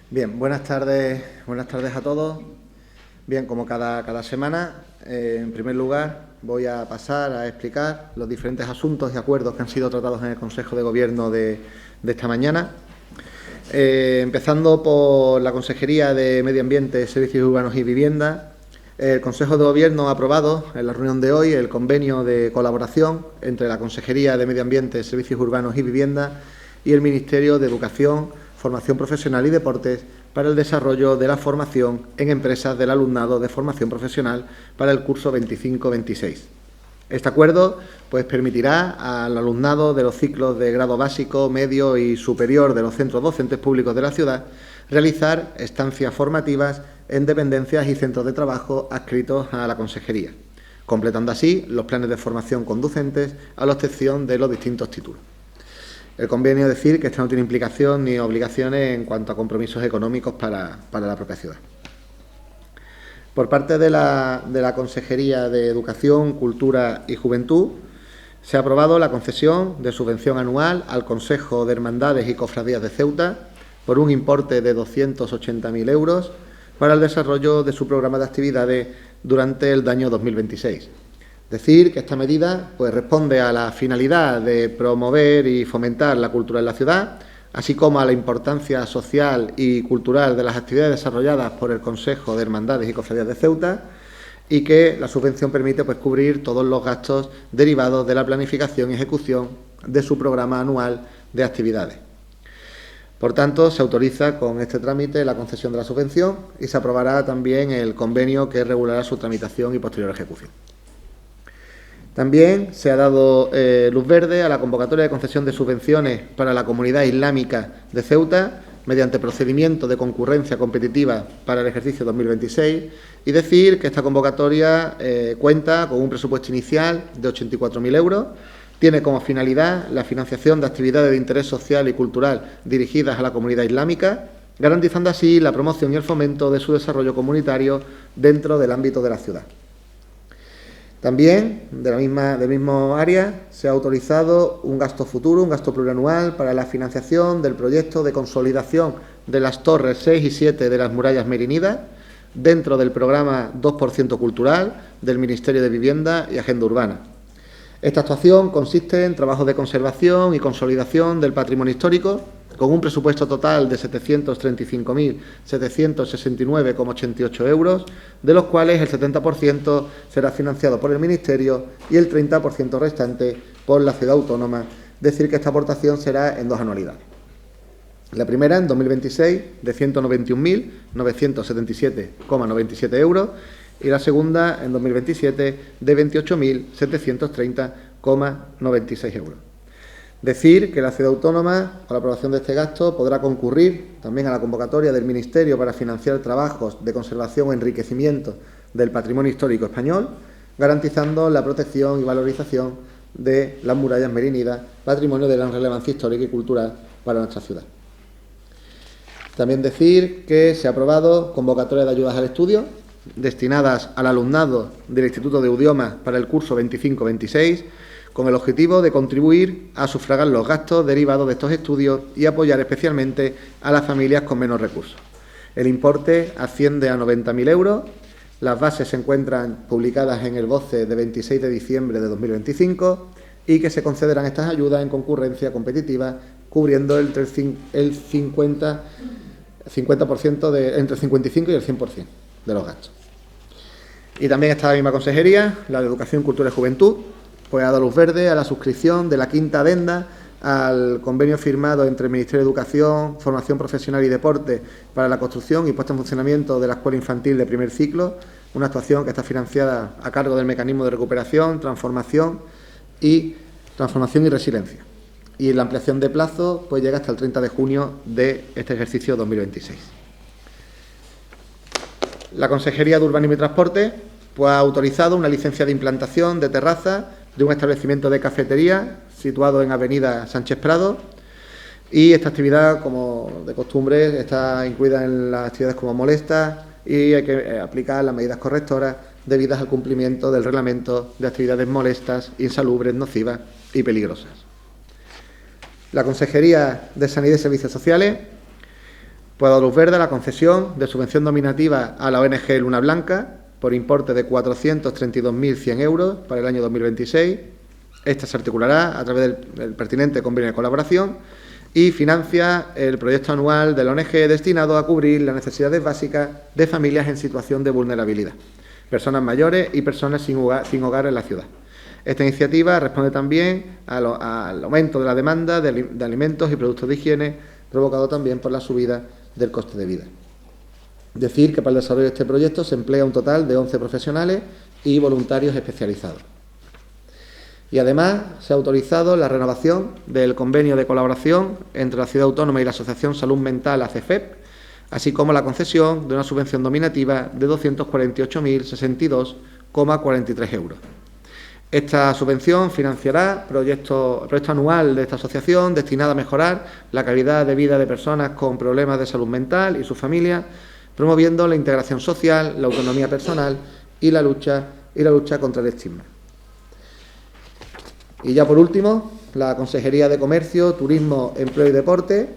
Bien, buenas tardes a todos. Bien, como cada semana, en primer lugar voy a pasar a explicar los diferentes asuntos y acuerdos que han sido tratados en el Consejo de Gobierno de esta mañana. Empezando por la Consejería de Medio Ambiente, Servicios Urbanos y Vivienda. El Consejo de Gobierno ha aprobado en la reunión de hoy el convenio de colaboración entre la Consejería de Medio Ambiente, Servicios Urbanos y Vivienda y el Ministerio de Educación, Formación Profesional y Deportes para el desarrollo de la formación en empresas del alumnado de formación profesional para el curso 25-26. Este acuerdo permitirá al alumnado de los ciclos de grado básico, medio y superior de los centros docentes públicos de la ciudad realizar estancias formativas en dependencias y centros de trabajo adscritos a la Consejería, completando así los planes de formación conducentes a la obtención de los distintos títulos. El convenio decir que esto no tiene implicación ni obligaciones en cuanto a compromisos económicos para la propia ciudad. Por parte de la Consejería de Educación, Cultura y Juventud, se ha aprobado la concesión de subvención anual al Consejo de Hermandades y Cofradías de Ceuta por un importe de 280.000 euros para el desarrollo de su programa de actividades durante el año 2026. Decir que esta medida responde a la finalidad de promover y fomentar la cultura en la ciudad, así como a la importancia social y cultural de las actividades desarrolladas por el Consejo de Hermandades y Cofradías de Ceuta, y que la subvención permite cubrir todos los gastos derivados de la planificación y ejecución de su programa anual de actividades. Por tanto, se autoriza con este trámite la concesión de la subvención y se aprobará también el convenio que regulará su tramitación y posterior ejecución. También se ha dado luz verde a la convocatoria de concesión de subvenciones para la comunidad islámica de Ceuta mediante procedimiento de concurrencia competitiva para el ejercicio 2026 y decir que esta convocatoria cuenta con un presupuesto inicial de 84.000 euros, tiene como finalidad la financiación de actividades de interés social y cultural dirigidas a la comunidad islámica, garantizando así la promoción y el fomento de su desarrollo comunitario dentro del ámbito de la ciudad. También, del mismo área, se ha autorizado un gasto futuro, un gasto plurianual para la financiación del proyecto de consolidación de las torres 6 y 7 de las murallas merinidas dentro del programa 2% cultural del Ministerio de Vivienda y Agenda Urbana. Esta actuación consiste en trabajos de conservación y consolidación del patrimonio histórico con un presupuesto total de 735.769,88 euros, de los cuales el 70% será financiado por el Ministerio y el 30% restante por la ciudad autónoma, es decir, que esta aportación será en dos anualidades. La primera, en 2026, de 191.977,97 euros y la segunda, en 2027, de 28.730,96 euros. Decir que la ciudad autónoma, con la aprobación de este gasto, podrá concurrir también a la convocatoria del Ministerio para financiar trabajos de conservación o enriquecimiento del patrimonio histórico español, garantizando la protección y valorización de las murallas merinidas, patrimonio de gran relevancia histórica y cultural para nuestra ciudad. También decir que se ha aprobado convocatoria de ayudas al estudio destinadas al alumnado del Instituto de Idiomas para el curso 25-26, con el objetivo de contribuir a sufragar los gastos derivados de estos estudios y apoyar especialmente a las familias con menos recursos. El importe asciende a 90.000 euros. Las bases se encuentran publicadas en el BOCE de 26 de diciembre de 2025 y que se concederán estas ayudas en concurrencia competitiva, cubriendo entre el 50% entre el 55 y el 100% de los gastos. Y también esta misma consejería, la de Educación, Cultura y Juventud, ha dado luz verde a la suscripción de la quinta adenda al convenio firmado entre el Ministerio de Educación, Formación Profesional y Deporte para la construcción y puesta en funcionamiento de la Escuela Infantil de primer ciclo, una actuación que está financiada a cargo del Mecanismo de Recuperación, Transformación y Resiliencia. Y la ampliación de plazo llega hasta el 30 de junio de este ejercicio 2026. La Consejería de Urbanismo y Transporte ha autorizado una licencia de implantación de terraza de un establecimiento de cafetería situado en Avenida Sánchez Prado, y esta actividad, como de costumbre, está incluida en las actividades como molestas y hay que aplicar las medidas correctoras debidas al cumplimiento del reglamento de actividades molestas, insalubres, nocivas y peligrosas. La Consejería de Sanidad y Servicios Sociales Puede dar luz verde a la concesión de subvención nominativa a la ONG Luna Blanca por importe de 432.100 euros para el año 2026. Esta se articulará a través del pertinente convenio de colaboración y financia el proyecto anual de la ONG destinado a cubrir las necesidades básicas de familias en situación de vulnerabilidad, personas mayores y personas sin hogar en la ciudad. Esta iniciativa responde también al aumento de la demanda de alimentos y productos de higiene, provocado también por la subida del coste de vida. Decir que para el desarrollo de este proyecto se emplea un total de 11 profesionales y voluntarios especializados. Y además se ha autorizado la renovación del convenio de colaboración entre la Ciudad Autónoma y la Asociación Salud Mental ACFEP, así como la concesión de una subvención nominativa de 248.062,43 euros. Esta subvención financiará el proyecto anual de esta asociación destinado a mejorar la calidad de vida de personas con problemas de salud mental y sus familias, promoviendo la integración social, la autonomía personal y la lucha contra el estigma. Y ya por último, la Consejería de Comercio, Turismo, Empleo y Deporte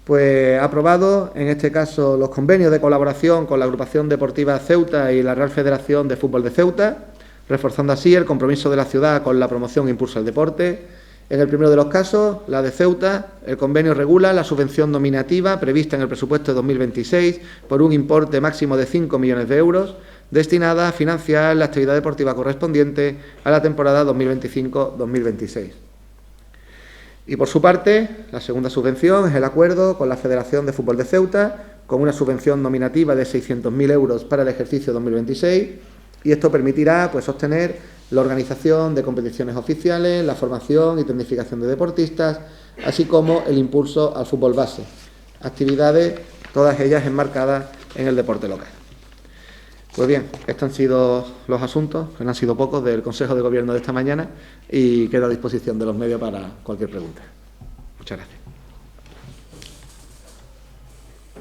pues ha aprobado, en este caso, los convenios de colaboración con la Agrupación Deportiva Ceuta y la Real Federación de Fútbol de Ceuta, reforzando así el compromiso de la ciudad con la promoción e impulso del deporte. En el primero de los casos, la de Ceuta, el convenio regula la subvención nominativa prevista en el presupuesto de 2026 por un importe máximo de 5 millones de euros, destinada a financiar la actividad deportiva correspondiente a la temporada 2025-2026. Y por su parte, la segunda subvención es el acuerdo con la Federación de Fútbol de Ceuta, con una subvención nominativa de 600.000 euros para el ejercicio 2026, y esto permitirá pues sostener la organización de competiciones oficiales, la formación y tecnificación de deportistas, así como el impulso al fútbol base, actividades todas ellas enmarcadas en el deporte local. Pues bien, estos han sido los asuntos, que no han sido pocos, del Consejo de Gobierno de esta mañana, y quedo a disposición de los medios para cualquier pregunta. Muchas gracias.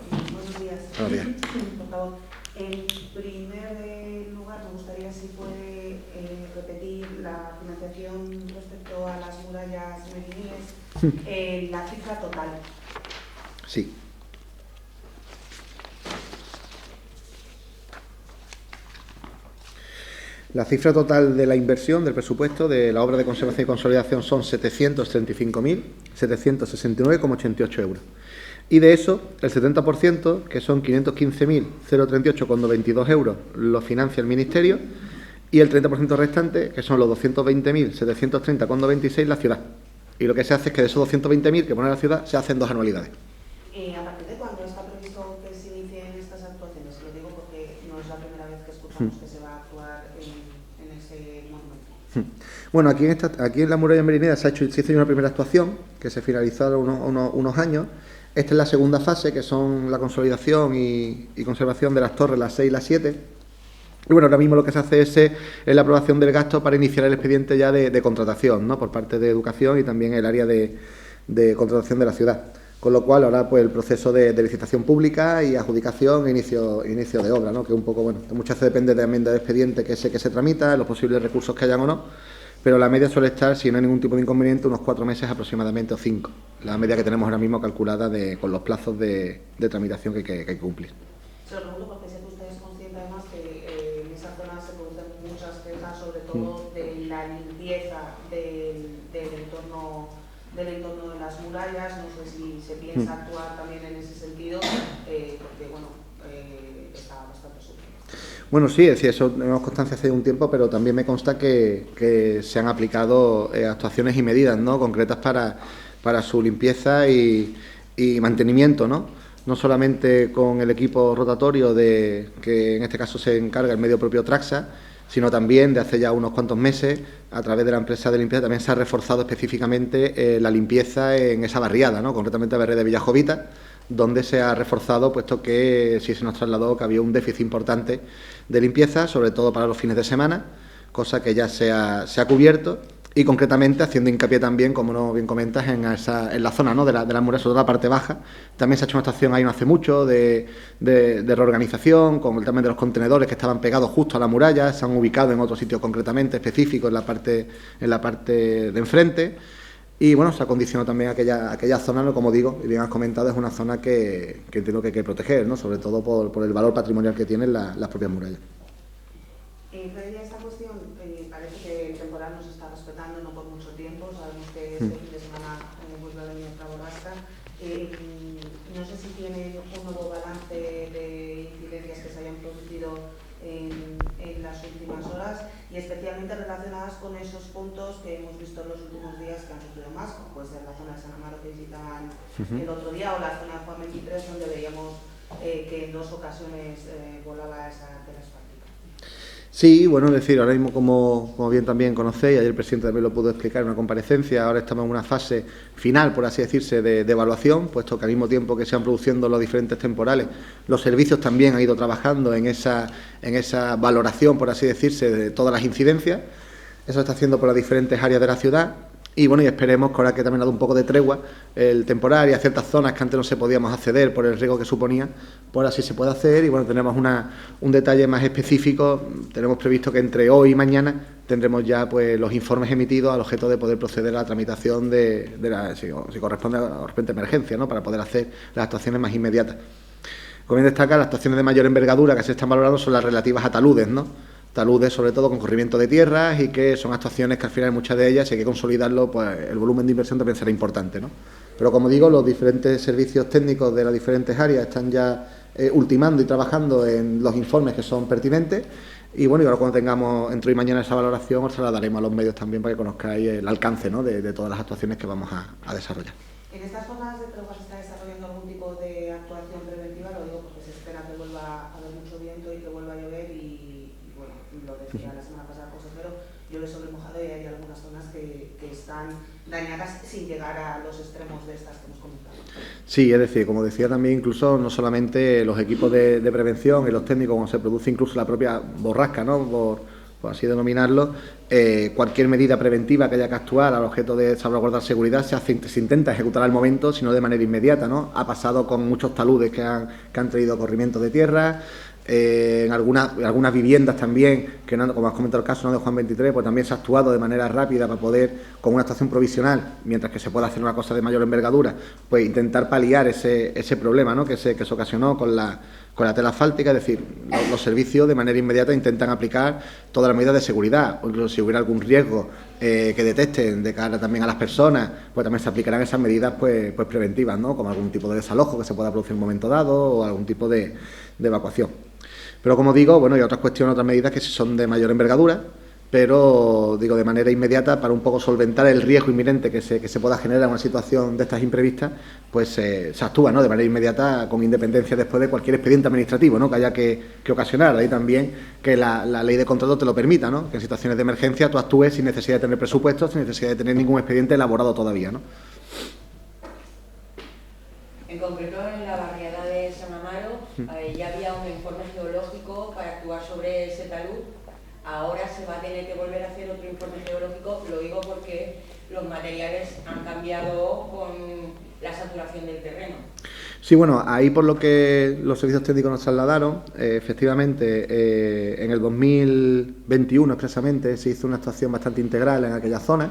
Buenos días. Buenos días. Por favor, en primer lugar, me gustaría si puede repetir la financiación respecto a las murallas meriníes, la cifra total. Sí. La cifra total de la inversión del presupuesto de la obra de conservación y consolidación son 735.769,88 euros. Y de eso, el 70%, que son 515.038,22 euros, lo financia el Ministerio, y el 30% restante, que son los 220.730,96, la ciudad. Y lo que se hace es que de esos 220.000 que pone la ciudad, se hacen 2 anualidades. ¿A partir de cuándo está previsto que se inicien estas actuaciones? Lo digo porque no es la primera vez que escuchamos que se va a actuar en ese monumento. Bueno, aquí en la muralla merinera se hizo una primera actuación que se finalizó hace unos años. Esta es la segunda fase, que son la consolidación y conservación de las torres, las 6 y las 7. Y bueno, ahora mismo lo que se hace es la aprobación del gasto para iniciar el expediente ya de contratación, ¿no?, por parte de Educación y también el área de contratación de la ciudad. Con lo cual, ahora pues el proceso de licitación pública y adjudicación e inicio de obra, ¿no?, que un poco, bueno, muchas veces depende también del expediente que se tramita, los posibles recursos que hayan o no, pero la media suele estar, si no hay ningún tipo de inconveniente, unos 4 meses aproximadamente o 5. La media que tenemos ahora mismo calculada con los plazos de tramitación que hay que cumplir. Se lo pregunto porque sé que usted es consciente además que en esa zona se producen muchas quejas, sobre todo de la limpieza del entorno de las murallas. No sé si se piensa actuar también en ese sentido, porque bueno, está bastante sucio. Bueno, sí, es decir, eso tenemos constancia hace un tiempo, pero también me consta que se han aplicado actuaciones y medidas, ¿no?, concretas para su limpieza y mantenimiento, ¿no? No solamente con el equipo rotatorio que en este caso se encarga el medio propio Traxa, sino también de hace ya unos cuantos meses, a través de la empresa de limpieza, también se ha reforzado específicamente la limpieza en esa barriada, ¿no?, concretamente la barriada de Villajovita, donde se ha reforzado, puesto que sí se nos trasladó que había un déficit importante de limpieza, sobre todo para los fines de semana, cosa que ya se ha cubierto, y concretamente haciendo hincapié también, como no bien comentas, en la zona, ¿no?, de la muralla, sobre todo la parte baja. También se ha hecho una estación ahí no hace mucho de reorganización, con el tema de los contenedores que estaban pegados justo a la muralla, se han ubicado en otro sitio concretamente específico, en la parte de enfrente. Y bueno, se ha condicionado también aquella zona, ¿no? Como digo, y bien has comentado, es una zona que entiendo que hay que proteger, ¿no? Sobre todo por el valor patrimonial que tienen las propias murallas. Frente a esta cuestión, parece que el temporal nos está respetando, no por mucho tiempo. Sabemos que este fin de semana vuelve a venir otra borrasca. No sé si tienen un nuevo balance de incidencias que se hayan producido en las últimas horas y especialmente relacionadas con esos puntos que hemos visto en los últimos días que han sufrido más, como puede ser la zona de San Amaro que visitaban el otro día o la zona de Juan 23, donde veíamos que en 2 ocasiones volaba esa tela asfáltica. Sí, bueno, es decir, ahora mismo, como bien también conocéis, ayer el presidente también lo pudo explicar en una comparecencia, ahora estamos en una fase final, por así decirse, de evaluación, puesto que al mismo tiempo que se han produciendo los diferentes temporales, los servicios también han ido trabajando en esa valoración, por así decirse, de todas las incidencias. Eso se está haciendo por las diferentes áreas de la ciudad. Y bueno, y esperemos que ahora que también ha dado un poco de tregua el temporal y a ciertas zonas que antes no se podíamos acceder por el riesgo que suponía, pues así se puede hacer. Y bueno, tenemos un detalle más específico. Tenemos previsto que entre hoy y mañana tendremos ya pues los informes emitidos al objeto de poder proceder a la tramitación si corresponde a la emergencia, ¿no? Para poder hacer las actuaciones más inmediatas. Como bien destaca, las actuaciones de mayor envergadura que se están valorando son las relativas a taludes, ¿no? Taludes sobre todo con corrimiento de tierras y que son actuaciones que al final muchas de ellas, si hay que consolidarlo, pues el volumen de inversión también será importante, ¿no? Pero como digo, los diferentes servicios técnicos de las diferentes áreas están ya ultimando y trabajando en los informes que son pertinentes y bueno, y ahora cuando tengamos entre hoy y mañana esa valoración os la daremos a los medios también para que conozcáis el alcance, ¿no? de todas las actuaciones que vamos a desarrollar. En estas zonas de tregua se está desarrollando algún tipo de actuación preventiva, lo digo porque se espera que vuelva a haber mucho viento y que vuelva a llover y bueno, lo decía la semana pasada el consejero, llueve sobre mojado y hay algunas zonas que están dañadas sin llegar a los extremos de estas que hemos comentado. Sí, es decir, como decía también, incluso no solamente los equipos de prevención y los técnicos, cuando se produce incluso la propia borrasca, ¿no? Por así denominarlo, cualquier medida preventiva que haya que actuar al objeto de salvaguardar seguridad se intenta ejecutar al momento, sino de manera inmediata, ¿no? Ha pasado con muchos taludes que han traído corrimientos de tierra. En algunas viviendas también, que no, como has comentado el caso, ¿no? De Juan 23, pues también se ha actuado de manera rápida para poder, con una actuación provisional, mientras que se puede hacer una cosa de mayor envergadura, pues intentar paliar ese problema, ¿no? que se ocasionó con la tela asfáltica. Es decir, los servicios de manera inmediata intentan aplicar todas las medidas de seguridad, o incluso si hubiera algún riesgo que detecten de cara también a las personas, pues también se aplicarán esas medidas pues preventivas, ¿no? Como algún tipo de desalojo que se pueda producir en un momento dado o algún tipo de evacuación. Pero como digo, bueno, hay otras cuestiones, otras medidas que son de mayor envergadura, pero digo de manera inmediata para un poco solventar el riesgo inminente que se pueda generar en una situación de estas imprevistas, pues se actúa, ¿no? De manera inmediata con independencia después de cualquier expediente administrativo, ¿no? Que haya que ocasionar. Ahí también que la ley de contrato te lo permita, ¿no? Que en situaciones de emergencia tú actúes sin necesidad de tener presupuestos, sin necesidad de tener ningún expediente elaborado todavía, ¿no? En concreto, en la barriada de San Amaro ya había un informe geológico para actuar sobre ese talud. Ahora se va a tener que volver a hacer otro informe geológico, lo digo porque los materiales han cambiado con la saturación del terreno. Sí, bueno, ahí por lo que los servicios técnicos nos trasladaron, efectivamente, en el 2021 expresamente se hizo una actuación bastante integral en aquella zona,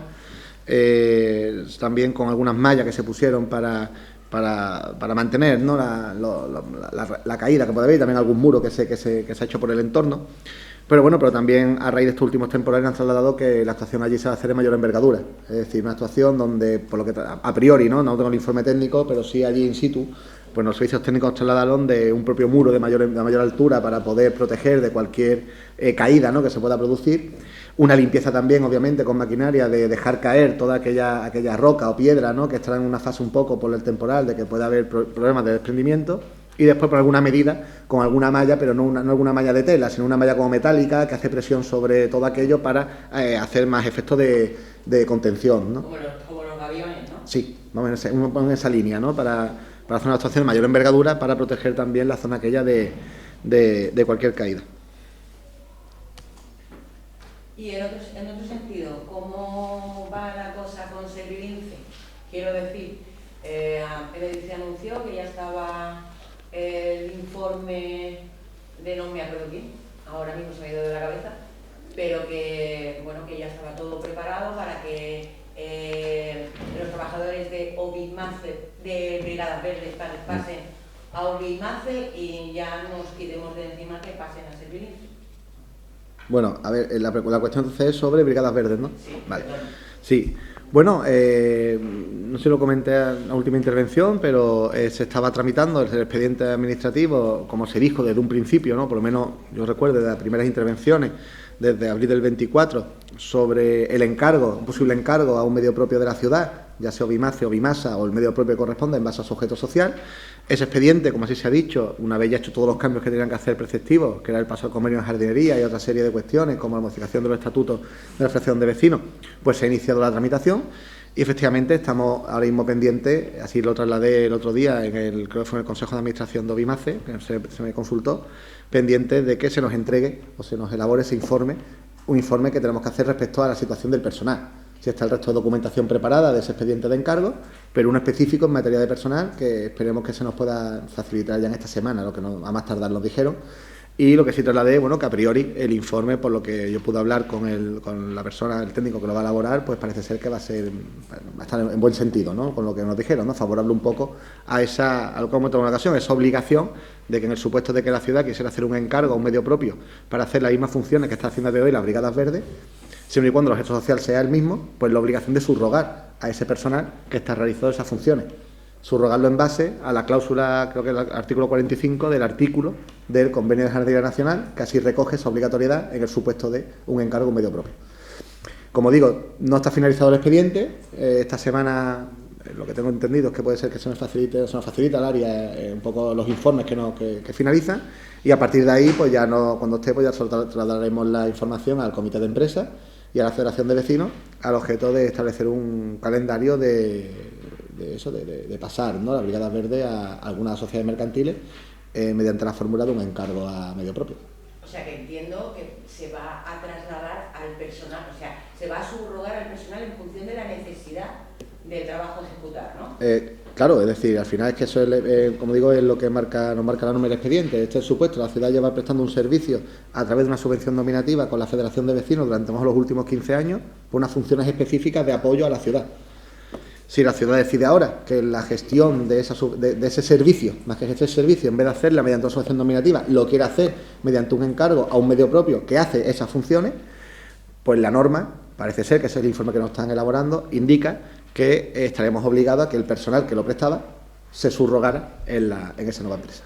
también con algunas mallas que se pusieron para mantener, ¿no? la caída que puede haber, y también algún muro que se ha hecho por el entorno. Pero también a raíz de estos últimos temporales han trasladado que la actuación allí se va a hacer de mayor envergadura. Es decir, una actuación donde, por lo que a priori, no tengo el informe técnico, pero sí allí in situ, pues los servicios técnicos trasladaron de un propio muro de mayor altura para poder proteger de cualquier caída, ¿no? Que se pueda producir. Una limpieza también, obviamente, con maquinaria, de dejar caer toda aquella roca o piedra, ¿no? Que estará en una fase un poco por el temporal, de que pueda haber problemas de desprendimiento. Y después por alguna medida, con alguna malla, pero no alguna malla de tela, sino una malla como metálica que hace presión sobre todo aquello para hacer más efectos de contención, ¿no? Como los aviones, ¿no? Sí, vamos en esa línea, ¿no? Para hacer una actuación de mayor envergadura, para proteger también la zona aquella de cualquier caída. Y en otro sentido, ¿cómo va la cosa con Servilince? Quiero decir, se anunció que ya estaba el informe de no me acuerdo quién, ahora mismo se me ha ido de la cabeza, pero que ya estaba todo preparado para que los trabajadores de Obimace, de Brigadas Verdes, pasen a Obimace y ya nos quitemos de encima que pasen a Servilims. Bueno, a ver, la cuestión entonces es sobre Brigadas Verdes, ¿no? Sí, vale. perdón. Sí. Bueno, no sé si lo comenté en la última intervención, pero se estaba tramitando el expediente administrativo, como se dijo desde un principio, ¿no? Por lo menos yo recuerdo de las primeras intervenciones, desde abril del 24, sobre el encargo, un posible encargo a un medio propio de la ciudad, ya sea Obimace o Obimasa o el medio propio que corresponda en base a su objeto social. Ese expediente, como así se ha dicho, una vez ya hecho todos los cambios que tenían que hacer preceptivos, que era el paso al convenio de jardinería y otra serie de cuestiones, como la modificación de los estatutos de la Asociación de Vecinos, pues se ha iniciado la tramitación y efectivamente estamos ahora mismo pendientes, así lo trasladé el otro día, creo que fue en el Consejo de Administración de Obimace, que se me consultó, pendientes de que se nos entregue o se nos elabore ese informe, un informe que tenemos que hacer respecto a la situación del personal. Si está el resto de documentación preparada de ese expediente de encargo, pero uno específico en materia de personal que esperemos que se nos pueda facilitar ya en esta semana, lo que a más tardar nos dijeron. Y lo que sí trasladé, bueno, que a priori el informe, por lo que yo pude hablar con la persona, el técnico que lo va a elaborar, pues parece ser que va a estar en buen sentido, ¿no? Con lo que nos dijeron, ¿no? Favorable un poco a lo que hemos tenido en una ocasión, esa obligación de que en el supuesto de que la ciudad quisiera hacer un encargo a un medio propio para hacer las mismas funciones que está haciendo de hoy las Brigadas Verdes, siempre y cuando el objeto social sea el mismo, pues la obligación de subrogar a ese personal que está realizando esas funciones. Subrogarlo en base a la cláusula, creo que el artículo 45 del artículo del Convenio de Jardinería Nacional, que así recoge esa obligatoriedad en el supuesto de un encargo a un medio propio. Como digo, no está finalizado el expediente. Esta semana, lo que tengo entendido es que puede ser que se nos facilita al área un poco los informes que finalizan, y a partir de ahí, pues ya cuando esté, pues ya trasladaremos la información al comité de empresa y a la Federación de Vecinos al objeto de establecer un calendario de pasar, ¿no?, la Brigada Verde a algunas sociedades mercantiles mediante la fórmula de un encargo a medio propio. O sea que entiendo que se va a trasladar al personal, o sea, se va a subrogar al personal en función de la necesidad del trabajo a ejecutar, ¿no? Claro, es decir, al final es que eso es, como digo, es lo que nos marca la norma del expediente. Este es el supuesto, la ciudad lleva prestando un servicio a través de una subvención nominativa con la Federación de Vecinos durante los últimos 15 años por unas funciones específicas de apoyo a la ciudad. Si la ciudad decide ahora que la gestión de ese servicio, más que ese servicio, en vez de hacerla mediante una subvención nominativa, lo quiere hacer mediante un encargo a un medio propio que hace esas funciones, pues la norma, parece ser que ese es el informe que nos están elaborando, indica que estaremos obligados a que el personal que lo prestaba se subrogara en esa nueva empresa.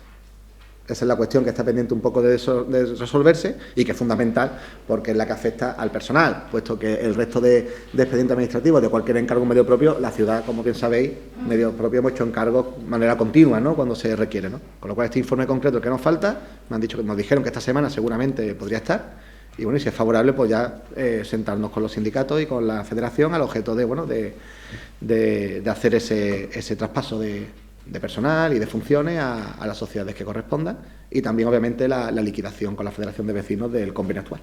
Esa es la cuestión que está pendiente un poco de resolverse y que es fundamental porque es la que afecta al personal, puesto que el resto de expedientes administrativos de cualquier encargo medio propio, la ciudad, como bien sabéis, medio propio hemos hecho encargos de manera continua, ¿no?, cuando se requiere, ¿no? Con lo cual este informe concreto que nos falta, nos dijeron que esta semana seguramente podría estar, y bueno, y si es favorable, pues ya sentarnos con los sindicatos y con la federación al objeto de hacer ese traspaso de personal y de funciones a las sociedades que correspondan, y también obviamente la liquidación con la Federación de Vecinos del convenio actual.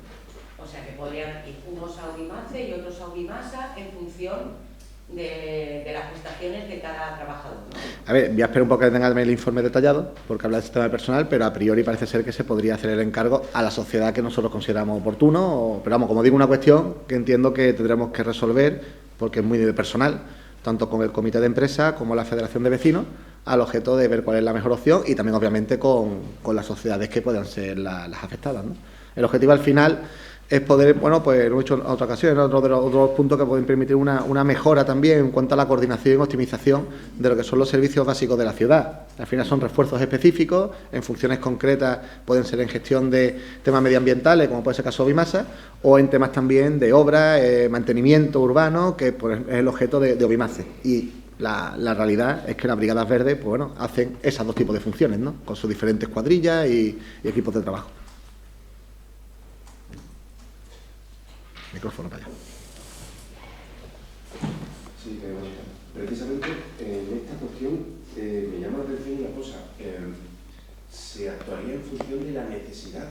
O sea que podrían ir unos a Obimace y otros a Obimasa en función de las prestaciones de cada trabajador, ¿no? A ver, voy a esperar un poco que tengan el informe detallado, porque habla del sistema de personal, pero a priori parece ser que se podría hacer el encargo a la sociedad que nosotros consideramos oportuno, pero vamos, como digo, una cuestión que entiendo que tendremos que resolver, porque es muy de personal, tanto con el comité de empresa como la Federación de Vecinos, al objeto de ver cuál es la mejor opción y también, obviamente, con las sociedades que puedan ser las afectadas, ¿no? El objetivo al final es poder, bueno, pues lo he hecho en otra ocasión, otro de los puntos que pueden permitir una mejora también en cuanto a la coordinación y optimización de lo que son los servicios básicos de la ciudad. Al final son refuerzos específicos, en funciones concretas, pueden ser en gestión de temas medioambientales, como puede ser el caso de Obimasa, o en temas también de obra, mantenimiento urbano, que pues, es el objeto de Obimace. Y la realidad es que las Brigadas Verdes, pues bueno, hacen esos dos tipos de funciones, ¿no?, con sus diferentes cuadrillas y equipos de trabajo. Micrófono para allá. Sí, precisamente en esta cuestión me llama la atención una cosa. Se actuaría en función de la necesidad,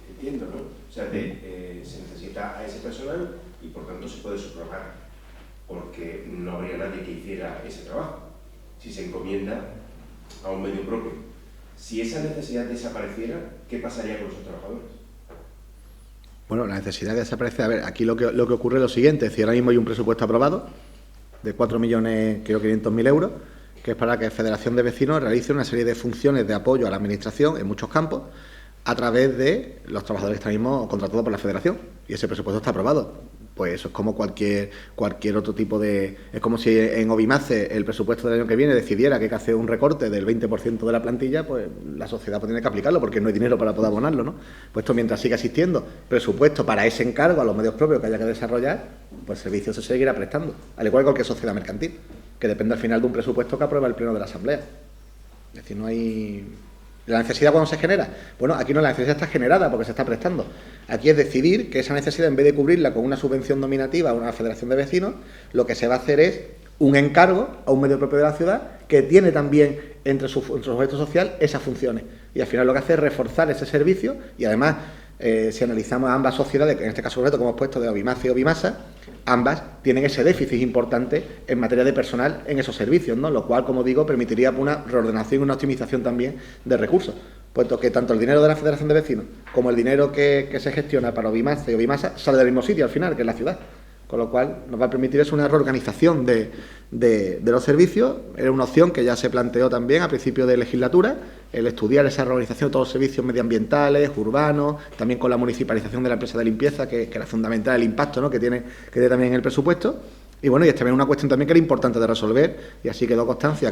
entiendo, ¿no? O sea, se necesita a ese personal y por tanto se puede subrogar, porque no habría nadie que hiciera ese trabajo si se encomienda a un medio propio. Si esa necesidad desapareciera, ¿qué pasaría con los trabajadores? Bueno, la necesidad que desaparece, a ver, aquí lo que ocurre es lo siguiente, es decir, ahora mismo hay un presupuesto aprobado, de 4.500.000 euros, que es para que la Federación de Vecinos realice una serie de funciones de apoyo a la Administración en muchos campos a través de los trabajadores que están mismo contratados por la Federación. Y ese presupuesto está aprobado. Pues eso es como cualquier otro tipo de... Es como si en Obimace el presupuesto del año que viene decidiera que hay que hacer un recorte del 20% de la plantilla, pues la sociedad pues tiene que aplicarlo porque no hay dinero para poder abonarlo, ¿no? Pues esto, mientras siga existiendo presupuesto para ese encargo a los medios propios que haya que desarrollar, pues el servicio se seguirá prestando, al igual que cualquier sociedad mercantil, que depende al final de un presupuesto que aprueba el Pleno de la Asamblea. Es decir, no hay... ¿La necesidad cuándo se genera? Bueno, aquí no, la necesidad está generada porque se está prestando. Aquí es decidir que esa necesidad, en vez de cubrirla con una subvención nominativa a una federación de vecinos, lo que se va a hacer es un encargo a un medio propio de la ciudad que tiene también entre su objeto social esas funciones. Y al final lo que hace es reforzar ese servicio y además, si analizamos a ambas sociedades, en este caso concreto como hemos puesto de Obimace y Obimasa, ambas tienen ese déficit importante en materia de personal en esos servicios, ¿no? Lo cual, como digo, permitiría una reordenación y una optimización también de recursos, puesto que tanto el dinero de la Federación de Vecinos como el dinero que se gestiona para Obimace y Obimasa sale del mismo sitio al final, que es la ciudad. Con lo cual nos va a permitir eso una reorganización de los servicios. Era una opción que ya se planteó también a principio de legislatura, el estudiar esa reorganización de todos los servicios medioambientales, urbanos, también con la municipalización de la empresa de limpieza, que era fundamental el impacto, ¿no?, que tiene también en el presupuesto. Y bueno, y es también una cuestión también que era importante de resolver, y así quedó constancia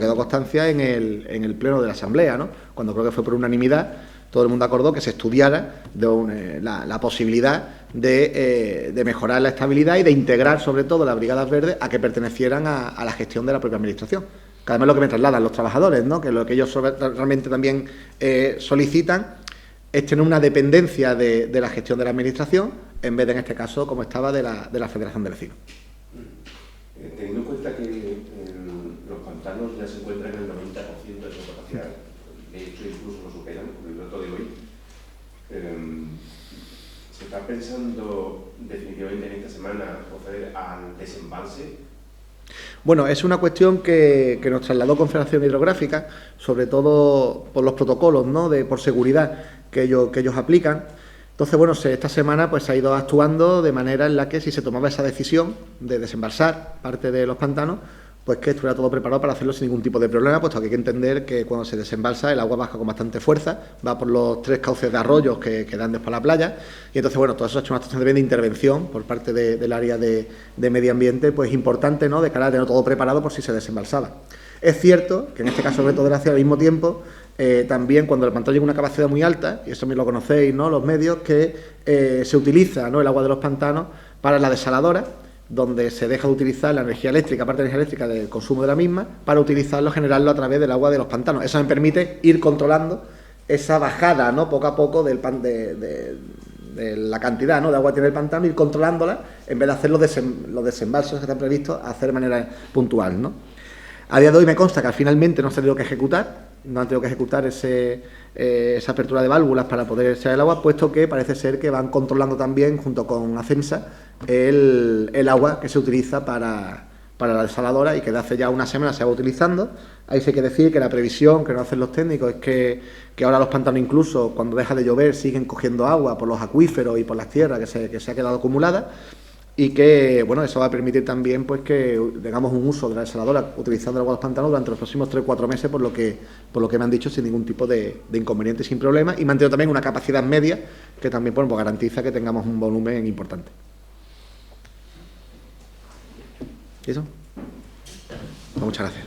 en el Pleno de la Asamblea, ¿no?, cuando creo que fue por unanimidad. Todo el mundo acordó que se estudiara la posibilidad de mejorar la estabilidad y de integrar, sobre todo, las brigadas verdes a que pertenecieran a la gestión de la propia Administración. Que además es lo que me trasladan los trabajadores, ¿no?, que lo que ellos realmente también solicitan es tener una dependencia de la gestión de la Administración, en vez de, en este caso, como estaba, de la Federación de Vecinos. Teniendo en cuenta que los pantanos ya se encuentran en el 90% de su capacidad, de hecho incluso lo superan, con el dato de hoy, ¿se está pensando definitivamente en esta semana proceder al desembalse? Bueno, es una cuestión que nos trasladó Confederación Hidrográfica, sobre todo por los protocolos, ¿no?, por seguridad que ellos aplican. Entonces, bueno, esta semana pues se ha ido actuando de manera en la que, si se tomaba esa decisión de desembalsar parte de los pantanos, pues que estuviera todo preparado para hacerlo sin ningún tipo de problema, puesto que hay que entender que cuando se desembalsa el agua baja con bastante fuerza, va por los 3 cauces de arroyos que dan después a la playa, y entonces, bueno, todo eso ha hecho una actuación de intervención por parte del área de medio ambiente, pues importante, ¿no?, de cara a tener todo preparado por si se desembalsaba. Es cierto que en este caso, sobre todo, gracias al mismo tiempo, también cuando el pantano llega a una capacidad muy alta, y eso también lo conocéis, ¿no?, los medios, que se utiliza, ¿no?, el agua de los pantanos para la desaladora, donde se deja de utilizar la energía eléctrica, aparte de la energía eléctrica del consumo de la misma, para utilizarlo, generarlo a través del agua de los pantanos. Eso me permite ir controlando esa bajada, ¿no?, poco a poco de la cantidad, ¿no?, de agua que tiene el pantano, ir controlándola, en vez de hacer los desembalsos que están previstos, hacer de manera puntual, ¿no? A día de hoy me consta que finalmente no se ha tenido que ejecutar, esa apertura de válvulas para poder echar el agua, puesto que parece ser que van controlando también, junto con Acensa, el agua que se utiliza para la desaladora, y que de hace ya una semana se va utilizando. Ahí sí hay que decir que la previsión que nos hacen los técnicos es que ahora los pantanos, incluso cuando deja de llover, siguen cogiendo agua por los acuíferos y por las tierras que se ha quedado acumulada, y que, bueno, eso va a permitir también pues que tengamos un uso de la desaladora utilizando el agua de los pantanos durante los próximos 3 o 4 meses, por lo que me han dicho, sin ningún tipo de inconveniente, sin problema, y mantener también una capacidad media que también, pues, garantiza que tengamos un volumen importante. ¿Y eso? Pues muchas gracias.